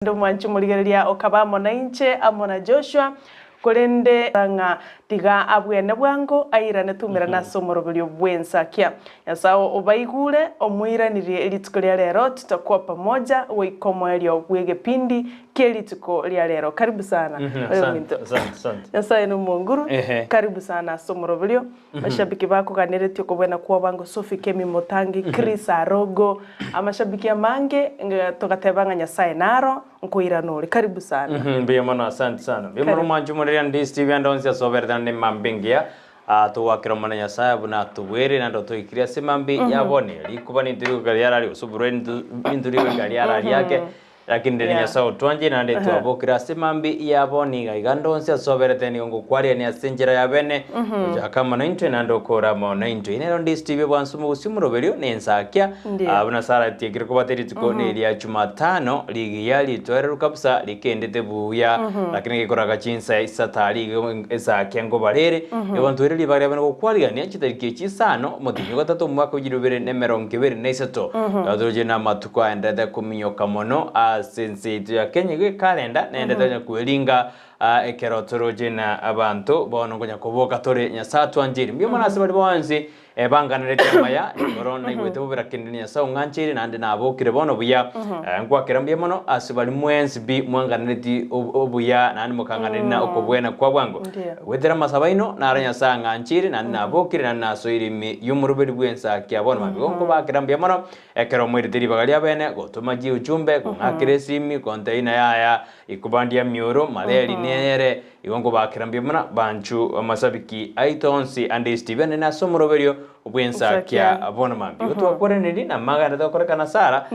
Ndo mwanchu muligereria okabamo na inche amona Joshua kurende nga tiga abwene bwango airane tumira nasomoroberio bwensa kya yasao obaigure omwiranirie elituko lya lero tutakuwa pamoja weikomo elio bwege pindi kelituko lya lero karibu sana asante yasao no munguru karibu sana somoroberio mashabiki bako kaneretio kobwena kuwa bango Sophie Kemi Motangi Chris Arogo amashabiki amange tugatebanga nyasaye naro nkoiranore karibu sana biyamana asante sana biyamana mwanju muliria ndi Steve Ndonzi asoberda ne mambingia tuwakira mana nyasaye buna tuwere nando tuikiria semambi yabone likuba ni ndiri galiara ali usubure ndiri galiara yake lakini ndiri nyasaye twanje nande tuabokira semambi yabone gaigandonzi asoberda ni ngo kwari ni asenjera yabene jakama na intwe nando kora mo na intwe nero ndi Steve bwansumu usimuroberio nensakia abuna sara tikiri kubateri tuko ne ya Jumatano ligi yali twerero kabisa likendete buya lakini gikoraga chinsa isatari esa kengo barere abantu reri bari abana kokwariga ni chitariki chisano mutinyo gatatu mwaka ujirubere nemero nkibere neseto adoje na matuko endada kuminyoka mono sense ya Kenya ge calendar nendada kuelinga ekerotoroje na abantu bono ngonya kuboka tore nyasatu anjiri mbyo mana sebali bonzi banganire tamaya borona igwete bubira kindini ya sawo nganchiri nande nabokire bono buya ngwakira mbye mono asibali mwensi bi mwanganire ti obuya nande mukanganire na okobwena kwa bwango wetera masabaino naranya sa nganchiri nande nabokire nande nasoiri mi yumurubiri bwensa kya bono mabigongo bakira mbye mono ekero mwiri tiri bagali abene gotumaji ujumbe ngakire simi container yaya ikubandia mioro maleri nere igongo bakira mbye mono banchu masabiki aitonsi andi Steven na somoroberio ubwensa kya abona mambi utwakore nini na magana dokorekana sara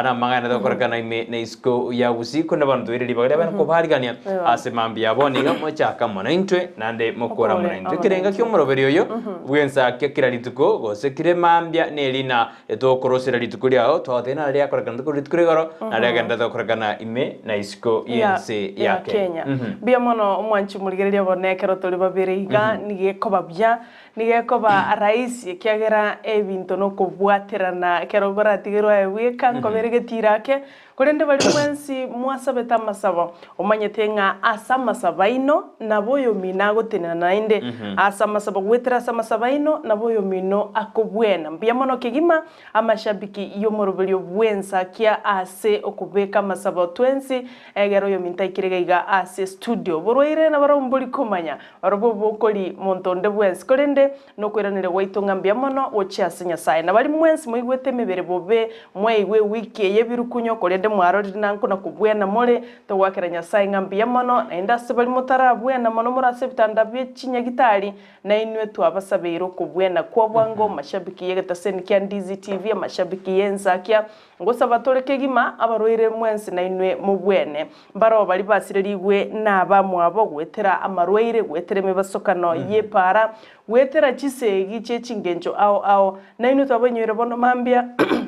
na magana dokorekana ime na isko ya usiku na bantu iri bagale bana ko barigania ase mambi yabone ngamo chaka mona intwe nande mokora mona intwe kirenga kyomoroberio yo ubwensa kya kiralituko gose kire mambya nelina etokorosera lituko lyao twatena lya korekana lituko garo na lya ganda dokorekana ime na isko yense ya Kenya bia mono omwanchi muligereria bonekero toli babiriga nigekobabya nigekoba rais kiagera ebinto no kubwaterana kerogora tigirwa ewika nkoberegetirake kurende bali mwensi mwasabeta masabo omanyete nga asamasabaino naboyo minago tenana inde asamasabo gwetera asamasabaino naboyo mino akobwena mbiamono kigima amashabiki yomoroberio bwensa kia ase okubeka masabo twensi egero yo mintaikirega ase studio borwaire na barombuli komanya barobo bokoli montonde bwensi kurende no kweranire waitonga mbiamono ochiase nyasaye na bali mwensi moigwete mebere bobe mwaigwe wiki yebirukunyo kurende mwarori nanko na kubwena more to wakira nyasaye ngambia mono na indase bali mutara bwena mono murase bitanda byechinya gitari na inwe twabasabero kubwena kwa bwango mashabiki yegataseni kya Ndizi TV amashabiki yenza kya ngosa batoreke gima abaroire mwensi na inwe mubwene baro bali basirerigwe nabamwe abo gwetera amarwaire gwetere mebasokano yepara wetera chisegi chechingenjo ao na inwe twabanyure bono mambia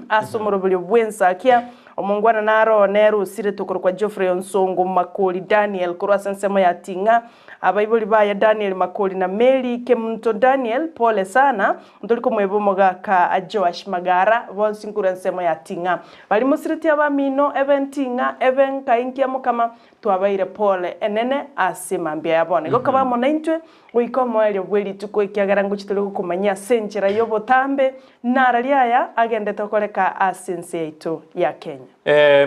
asomoroberio bwensa kya omongwana naro neru sire tokoro kwa Geoffrey Onsongo Makoli Daniel kurasensemo ya tinga abaiboli baya Daniel Makoli na Mary Kemunto Daniel pole sana ndoliko mwebomoga ka Joash Magara bonsinkura nsemo ya tinga bali musiriti abamino eventinga even kainkia mukama twabaire pole enene asimambia yabone gokaba mona intwe wikomo elyo bweli tuko ikiagara nguchitelo kumanya senjera yobotambe naraliaya agende tokoleka asense yetu ya Kenya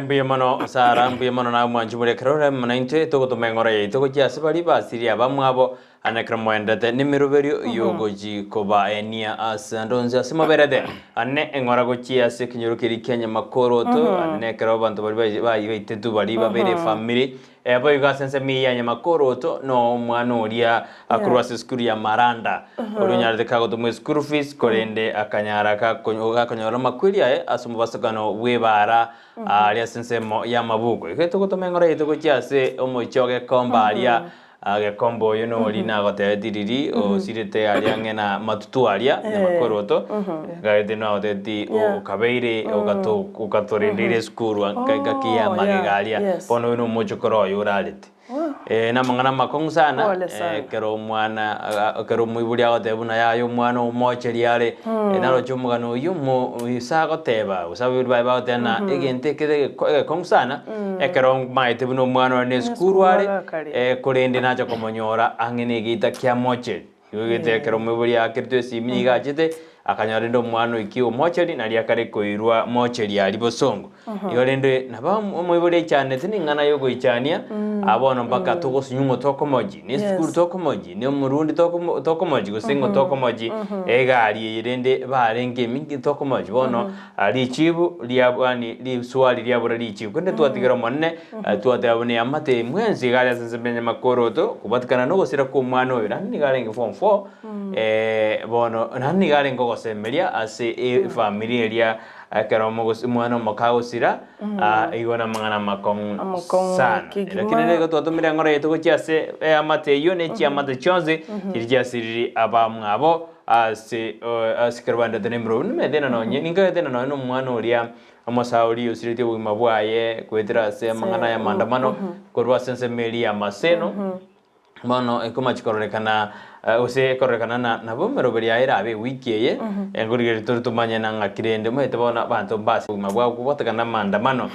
mbiyamano sara mbiyamano na mwanjumure kerora mona intwe togotomengora yetu kujase bali basiria bamwabo anakromwendete nimiroberio yogoji koba enia asandonze asimaberede anne engora gochia se kinyurukiri Kenya makoroto anne kero bantu bali baitetu bali babere family ebo igasense miyanya makoroto no mwana oria akurwase skuru ya Maranda olunyarde kago to school fees korende akanyara ka konyora makwiria asumubasakano webara alia sensemo ya mabugo iketo gotomengora yetu gochia se omochoge komba alia kombo yono lina gote diriri o sirete alia ngena matutu alia na makoroto gaide no de o kabeire o gato ukatorendire skuru anka kia magegalia pono no mocho koro yoralete na mangana makong sana Pole sana. kero mwana kero muibuli agotebuna yayo mwana umocheri yare naro chumugano yumo isago teba usabi bai ba tena egente kede kong sana kero maite buno mwana ne skuru are kurende nacho komonyora angene gita kya mocheri yugete kero muibuli akirtwe simiga chite akanyarendo mwana ikio mocheri nali akare koirwa mocheri ali bosongo yorende naba muibuli cyane tiningana yo goichania abono mpaka tugosunyumo tokomoji ni skuru tokomoji ni murundi tokomoji gusingo tokomoji egari irende barenge mingi tokomoji bono ali chibu liabani li swali liabura li chibu kende tuatigera monne tuatabone amate mwenzi gari asensemenya makoroto kubatikana no gosira ku mwana oyo nani gari nge form 4 bono nani gari ngo gosemeria ase familia elia akero mwana makagusira igona mangana makong sana lakini lego twatumira ngore yetu gochase amate yo ne chi amate chonze kirjasiriri abamwabo ase asikerwanda tenembro medena nonye ninga tena no mwana oria amasauri usirite bugima bwaye kwetira se mangana ya mandamano korwa sense melia maseno bono ekoma chikorekana use korekana na bomero beri aira abe wiki ye engurigeri turtumanya na ngakirende mwete bona bantu basi mabwa kubotakana mandamano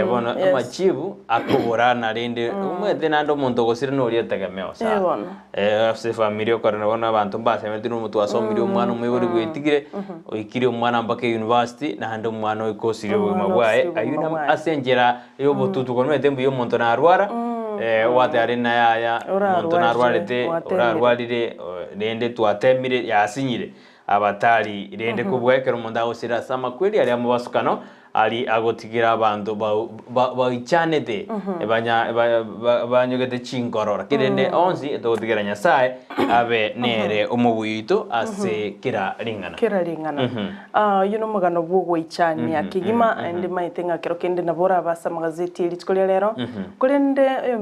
bono amachibu akobora na rende mwete nando muntu gosira no ria tegemeo sa ase familia korana bona bantu basi mwete no mutu asomiri umwana umwe gwitigire oikiri umwana mpaka university na hando umwana ikosire mabwae ayuna asenjera yo botutu kono mwete mbiyo muntu na arwara wate arena ya muntu na arwarete arwarire rende twatemire yasinyire abatari rende kubwekera umuntu agusira sama kweli ari amubasukano ari agotigira abantu baichanete banyogete chingorora kirende onzi togotigira nyasaye abe nere umubuyito ase kira ringana yuno mugano bwo ichania kigima ende maitenga kero kende nabora basa magazeti litikolia lero kurende